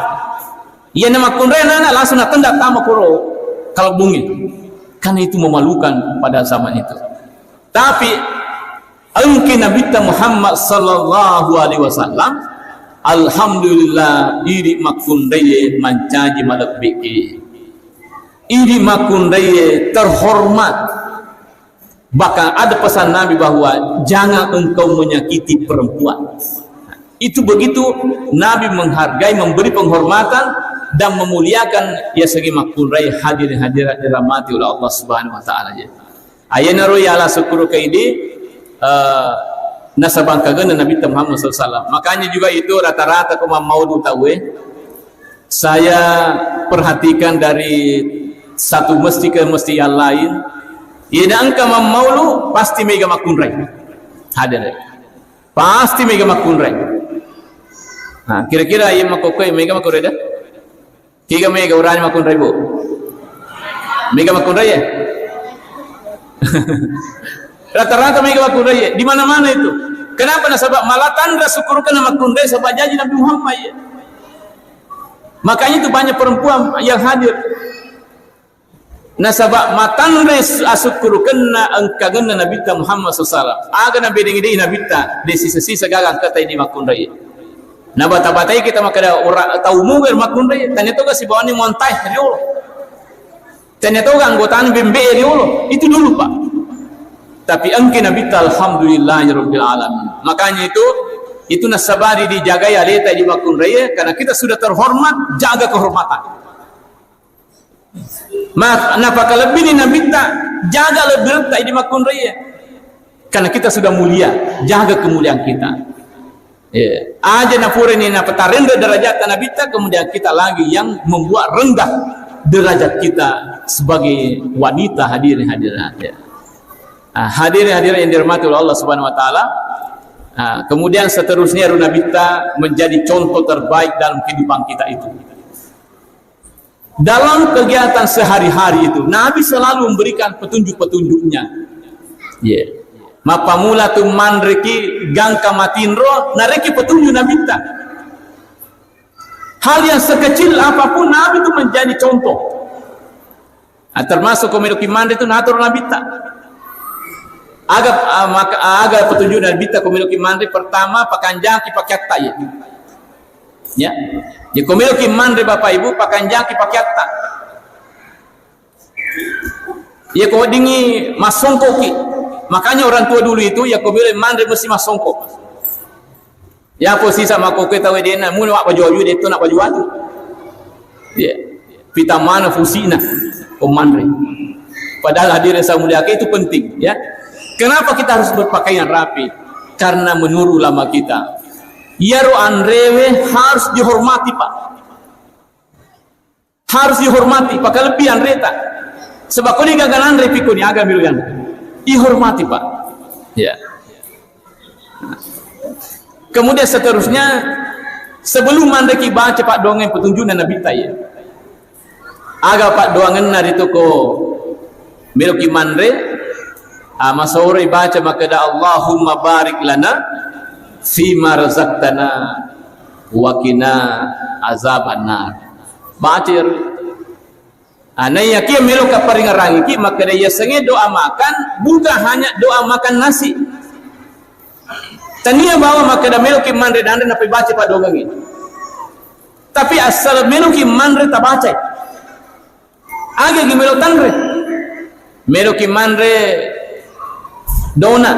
Ia nama kunrena langsung natenda tama koro kalau bungi. Karena itu memalukan pada zaman itu. Tapi angke Nabi Muhammad sallallahu alaihi wasallam alhamdulillah iri makundaye mancaji malak beki. Iri makundaye terhormat. Bahkan ada pesan Nabi bahwa jangan engkau menyakiti perempuan. Itu begitu Nabi menghargai, memberi penghormatan dan memuliakan ya segi makunrai hadirin-hadirat dirahmati oleh Allah Subhanahu wa taala. Ayana roya ala syukur kaidi nasabang kagan Nabi Muhammad sallallahu alaihi wasallam. Makanya juga itu rata-rata kau mau tahu saya perhatikan dari satu mesti ke mesti yang lain. Ida angka maulu pasti mega makunrai. Hadir. Pasti mega makunrai. Nah, kira-kira yang makokoi mega makunrai dah? Tiga mega orang makunrai Bu. Mega makunrai ya? Rata-rata mega makunrai ya? Di mana-mana itu. Kenapa? Sebab malah tanda syukurkan makunrai sebab janji Nabi Muhammad ya. Makanya itu banyak perempuan yang hadir. Nasabak matandre asyukurkan angkagan Nabi Muhammad sallallahu. Aga Nabi dengidei Nabi ta desi sisa gagang kata ini makunrai. Nah bata-batai kita makada tahu mungkin makunrai. Tanya tu si bawani montai riolo. Tanya tu anggotaan bembe riolo. Itu dulu Pak. Tapi angke Nabi ta alhamdulillahirabbil alamin. Makanya itu nasabari dijaga ya leta di makunrai karena kita sudah terhormat, jaga kehormatan. Napaka lebih ni Nabi ta jaga lebih tak di makunrai karena kita sudah mulia, jaga kemuliaan kita. Ya, aja na pura ni na petarendah derajat Nabi ta, kemudian kita lagi yang membuat rendah derajat kita sebagai wanita hadirin hadirat ya. Hadirin hadirat yang dirahmati oleh Allah Subhanahu wa taala. Kemudian seterusnya Nabi ta menjadi contoh terbaik dalam kehidupan kita itu. Dalam kegiatan sehari-hari itu Nabi selalu memberikan petunjuk-petunjuknya. Ya. Mapamula tu manreki gangka matinro nareki petunjuk Nabi ta. Hal yang sekecil apapun Nabi itu menjadi contoh. Termasuk komedoki mandre itu natur Nabi ta. Agar petunjuk Nabi ta komedoki mandre pertama pakanjaki pakai ta ya. Ya komedoki mandre Bapak Ibu pakanjaki pakai ta. Ya kau dingi masongkoki. Makanya orang tua dulu itu ya kau bilang mandre mesti masongkok. Ya posisi sama kau kita wedena mula nak baju baju itu nak baju baju. Ya, pita mana fusina komandre. Padahal hadirin saya muliakan itu penting. Ya, kenapa kita harus berpakaian rapi? Karena menurut ulama kita, yaru andrewe harus dihormati pak. Harus dihormati. Pakai lebih andreta. Sebab kau ni gagal andre pikun ni agak miluan. Dihormati pak. Ya. Kemudian seterusnya sebelum mandeki baca pak dongeng petunjuk Nabi ya. Agak pak doangan nari itu ko meloki mandre masore baca maka da Allahumma barik lana fima razaqtana wa qina azabannar. Baca anai yakin melok kaparingarang iki maka dia senge doa makan bukan hanya doa makan nasi. Tania bawa maka da melok mandre dan apa baca pak dongeng ini. Tapi asal melok mandre tak baca. Age melok tanre. Melok mandre dona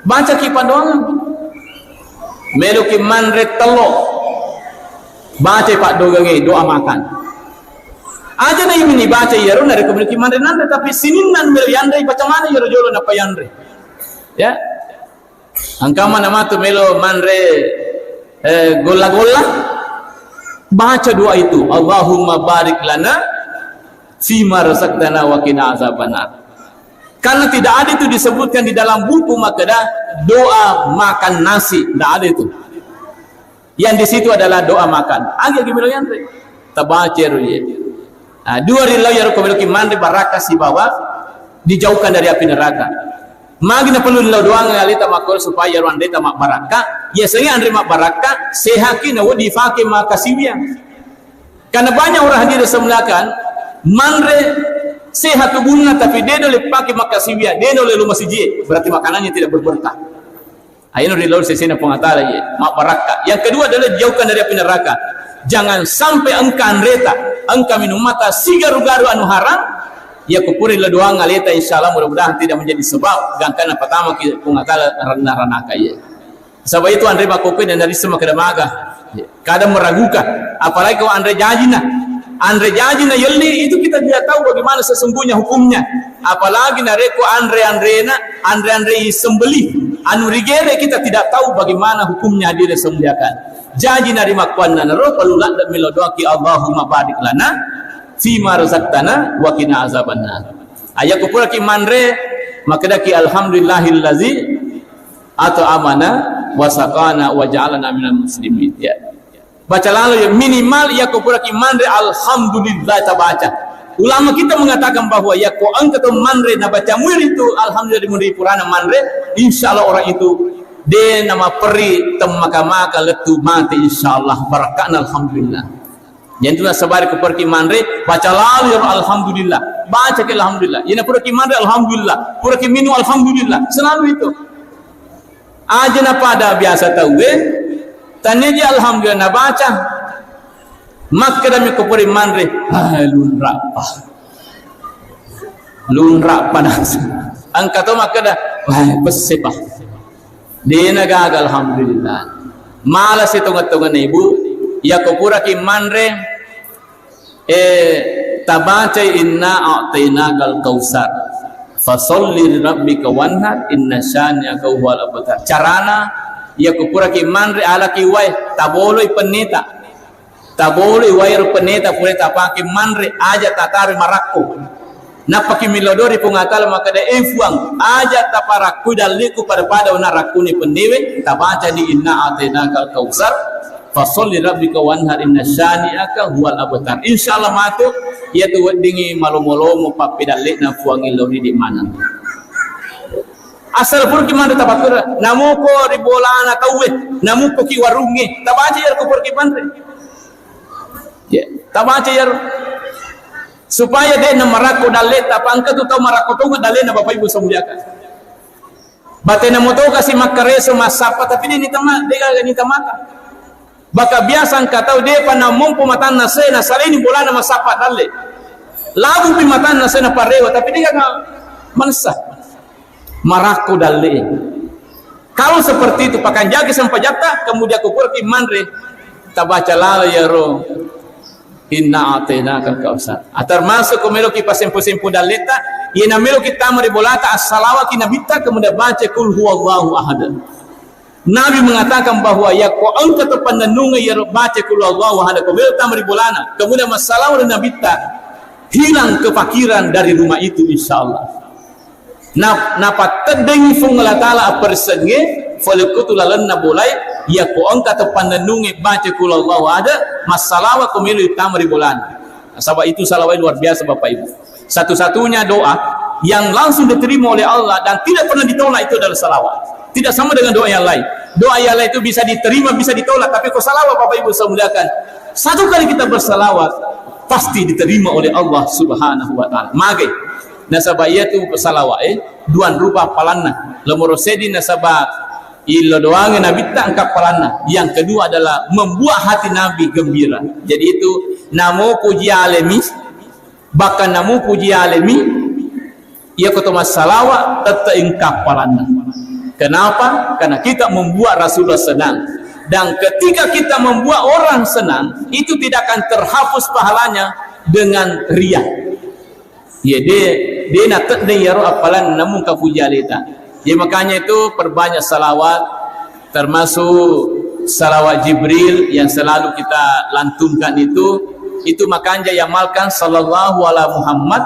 baca ki pak dongeng. Melok mandre telok baca pak dongeng doa makan. Aja na ini baca ya rona rekomendasi mandre nande tapi sininan melo yandre baca mana ya jolo na payandre ya angkama nama tu melo mandre gola-gola baca doa itu Allahumma barik lana fima razaqtana wa qina azabannar. Karena tidak ada itu disebutkan di dalam buku maka dah doa makan nasi tidak ada itu. Yang di situ adalah doa makan. Agak gimana yandre tabaca ya. Dua rilau ya rukomeloki mandre baraka si bawah dijauhkan dari api neraka. Magina perlu lau doang ngalita makor supaya ruang deta mak baraka. Ya sehingga andre mak baraka sehaki na wadi fake makasibia. Karena banyak orang hadir semulakan mandre sehat tubuhnya tapi dia boleh pakai makasibia, dia boleh lu masih je. Berarti makanannya tidak berberkah. Ayo rilau sesena pengatala ya mak baraka. Yang kedua adalah jauhkan dari api neraka. Jangan sampai engkau reta, engkau minum mata sigaru-garu anu haram, ya kupuri le doa ngaleta insyaallah mudah-mudahan tidak menjadi sebab gangkana pertama kita pengatala rana-rana kaya. Sebab itu andre bakope dan dari semua kedamaga. Kadang meragukan, apalagi kalau andre jajina yelni itu kita tidak tahu bagaimana sesungguhnya hukumnya. Apalagi nareko andre sembelih anu rigere kita tidak tahu bagaimana hukumnya dia disembelihkan. Janji nari makwanna naro palulat dan melodoaki Allahumma barik lana fima razaqtana wa qina azabannar. Ayat kupura ki mandre maka daki alhamdulillahillazi at'amana wa saqana wa ja'alana minal muslimin ya. Baca lalu ya minimal ya kupura ki mandre alhamdulillah tabaca. Ulama kita mengatakan bahwa ya ko angkat mandre na baca muir itu alhamdulillah di purana mandre insyaallah orang itu dia nama peri temaka-maka letu mati insyaallah barakana alhamdulillah. Jadi itulah sabari ke pergi mandre baca lalu ya alhamdulillah baca ke alhamdulillah. Ina pergi mandre alhamdulillah, pergi minum alhamdulillah. Selalu itu. Aja na pada biasa tahu tanya dia alhamdulillah na baca. Maka dami ke pergi mandre lunra panas. Angkat tu maka dah pesepah. Dia gagal alhamdulillah. Malas itu ngetungan ibu ya kupura ki mandre tabaca inna a'tainakal kausar fasolli rabbika wanhar inna syani'aka huwal abtar. Carana ia kupura ki manre ala ki wai taboloi peneta taboloi wai ro peneta pure tapake manre aja tatare marakko napaki milodori pungatal maka da enfuang aja taparaku daliku pada unarakuni pendewe tabaca di inna atinakal kausar fasolli rabbika wanhar inna syani'aka huwal abtar. Insyaallah matu yaitu dingi malomolomo papidalik na fuangi lori di mana. Asal pur ki mana tabatur namuko ribolana tauwe namuko ki warunge tabaca yar ko pur ki bandre. Ya, tabaca yar supaya dia namarako dalet tapangka tu tau marako tu dalet na Bapak Ibu samuliakan. Batena mo to kasi makareso masapa tapi dia ni tama dia ni tamata. Baka biasa katau dia pana mumpu matan na sena salini bolana masapa dalle lagu pi matan na sena parewa tapi dia enggak mansa marako dalle. Kalau seperti itu pakan jaga sampai jata kemudian kupur ki manre tabaca lala ya ro inna atinaka kausar atar masuk komelo ki pasempo-sempo daleta ina melo kita mari bolata as-salawa ki nabita kemudian baca kul huwallahu ahad. Nabi mengatakan bahwa ya ko angka tepandanunga ya baca kul huwallahu ahad komelo tamari bolana kemudian masalah dan nabita hilang kefakiran dari rumah itu insyaallah. Napa tedeng fung Allah taala persenge folekutulalanna bolai ya ko angka tepandanunga baca kul huwallahu ahad masalah komelo tamari bolana. Sebab itu salawat luar biasa Bapak Ibu. Satu-satunya doa yang langsung diterima oleh Allah dan tidak pernah ditolak itu adalah salawat. Tidak sama dengan doa yang lain. Doa yang lain itu bisa diterima, bisa ditolak. Tapi kalau salawat Bapak Ibu saya muliakan, satu kali kita bersalawat pasti diterima oleh Allah Subhanahu wa taala. Mage nasabah itu salawat duan rupa palanna. Lemorosedi nasabah ilo doange nabi tak angkat palanna. Yang kedua adalah membuat hati Nabi gembira. Jadi itu namo puji alami bahkan namo puji alami ia kata salawat tetap ingkap palanna. Kenapa? Karena kita membuat Rasulullah senang. Dan ketika kita membuat orang senang, itu tidak akan terhapus pahalanya dengan riya. Ya dia nak tedeng ya apalan namun kapuji alita. Ya makanya itu perbanyak salawat termasuk salawat Jibril yang selalu kita lantunkan itu makanya yang malkan sallallahu ala Muhammad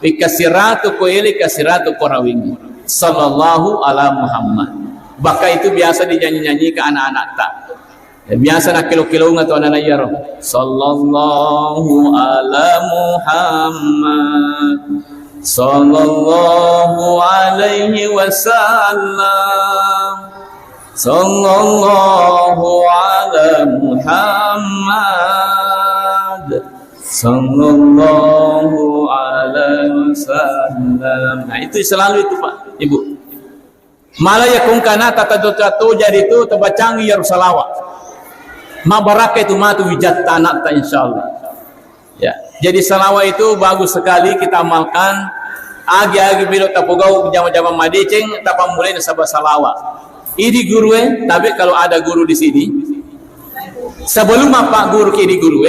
bikasiratu koeli kasiratu korawing sallallahu ala Muhammad. Baka itu biasa dinyanyi-nyanyi ke anak-anak tak. Biasa nak kilo-kilo atau anak-anak ya roh. Sallallahu ala Muhammad sallallahu alaihi wasallam sallallahu ala Muhammad sallallahu alaihi wasallam. Nah itu selalu itu Pak Ibu. Malah ya kung kana tatato jadi itu tebacangi ya salawat. Ma baraka itu matu wijat tanak ta insyaallah. Ya. Jadi salawat itu bagus sekali kita amalkan. Agi-agi bilo tapogau jama-jama madeceng tapa mulai nasabah salawat. Ini guru tapi kalau ada guru di sini sebelum apa guru ki di guru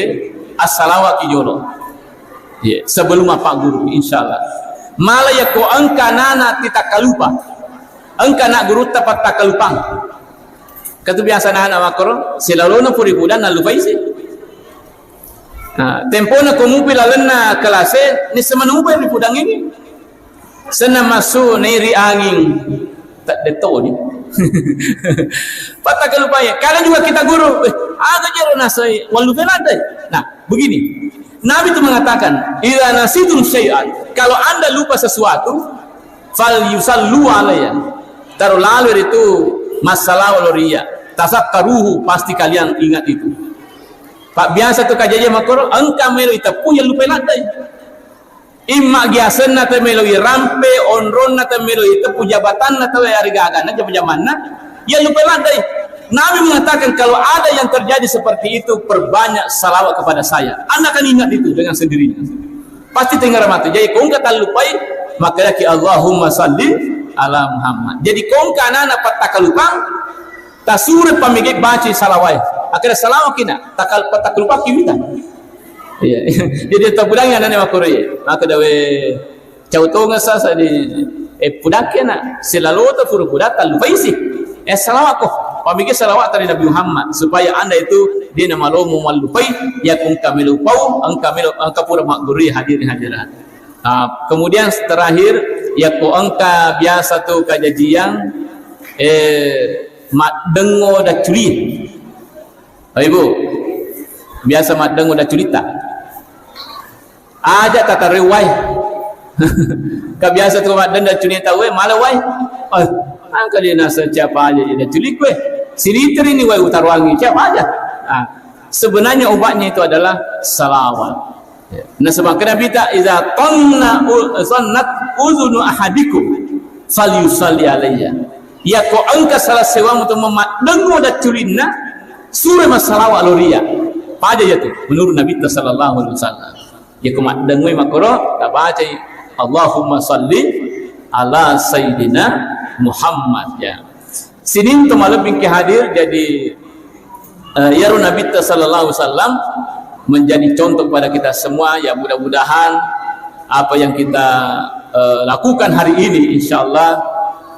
as-salawat ki jolo. Ya, sebelum apa guru insyaallah. Malah ya ko angka nana kita kalupa. Angka nak guru tepat tak kalupang. Katu biasa na makro silalona puri budan na lupaisi. Nah, tempo na kumupi lalana kelase ni semanupa ni pudang ini. Sana masu ni ri angin tak deto ni. Patah kalupaya. Kalian juga kita guru. Ada jero nasai walu belada. Nah, begini. Nabi itu mengatakan, "Idza nasitum syai'an." Kalau Anda lupa sesuatu, fal yusallu alayya. Taruh lalu itu masalah waloria tasakkaruhu pasti kalian ingat itu. Pak biasa tu kajaja makoro angka melo itapu yang lupa lantai. Imma giasen na melo rampe onron na melo itapu jabatan na hari gagan na jaman na ya lupa lantai. Nabi mengatakan kalau ada yang terjadi seperti itu perbanyak salawat kepada saya. Anda akan ingat itu dengan sendirinya. Pasti dengar mata. Jadi kau kata lupai maka ki Allahumma salli ala Muhammad. Jadi kong kana dapat takalupang tasure pamigik baca salawat. Akhirnya salawat kina takalupang kita. Iya. Jadi tabulangnya nane makore. Maka dawe cautonga sasa di pudakena selalu ta furu pudata lupaisi. Salawat ko pamigi salawat dari Nabi Muhammad supaya anda itu dia nama lo memalufai yakun kamilu pau angka pura makguri hadirin. Kemudian terakhir yakku angka biasa tu kajajian mat dengo da curi. Ibu biasa mat dengo da curita. Aja tata rewai. Kebiasa tu mat dengo da curita we malawai. Angka dia nasa siapa aja dia culik we. Siliter ini we utarwangi siapa aja. Sebenarnya obatnya itu adalah salawat. Nah sebab Nabi tak iza sannat uzunu ahadikum falyusalli alayya. Ya ko angka salah sewa untuk memadenggo da culina surah masalawat loria. Pada ya tu menurut Nabi sallallahu alaihi wasallam. Ya ko madenggo makro tak baca Allahumma salli ala sayyidina Muhammad ya. Sini tu malam bingki hadir jadi ya Nabi sallallahu alaihi wasallam menjadi contoh kepada kita semua ya. Mudah-mudahan apa yang kita lakukan hari ini insyaallah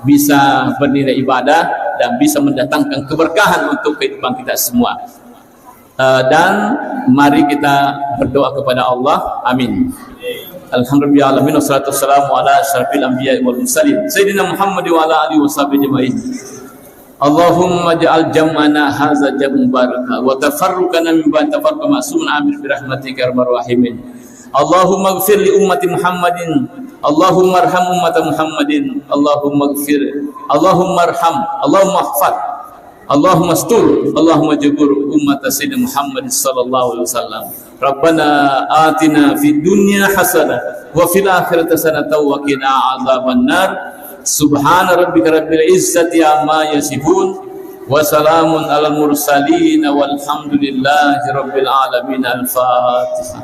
bisa bernilai ibadah dan bisa mendatangkan keberkahan untuk kehidupan kita semua. Dan mari kita berdoa kepada Allah. Amin. Alhamdulillah alamin wassalatu wassalamu ala asyrafil anbiya'i wal mursalin sayyidina Muhammad wa ala alihi washabihi ajmain. Allahumma ja'al jam'ana hadza jam'an baraka wa tafarruqana min ba'd tafarruqa ma'sumun amin bi rahmatika ya arhamar rahimin. Allahumma ighfir li ummati Muhammadin, Allahumma arham ummata Muhammadin, Allahumma ighfir, Allahumma arham, Allahumma ihfaz, Allahumma astur, Allahumma jabur ummata sayyidina Muhammad sallallahu alaihi wasallam. Rabbana atina fid dunya hasanah wa fil akhirati hasanah wa qina adzabannar. Subhana rabbika rabbil izzati amma yasifun wa salamun alal mursalin walhamdulillahi rabbil alamin. Al-Fatihah.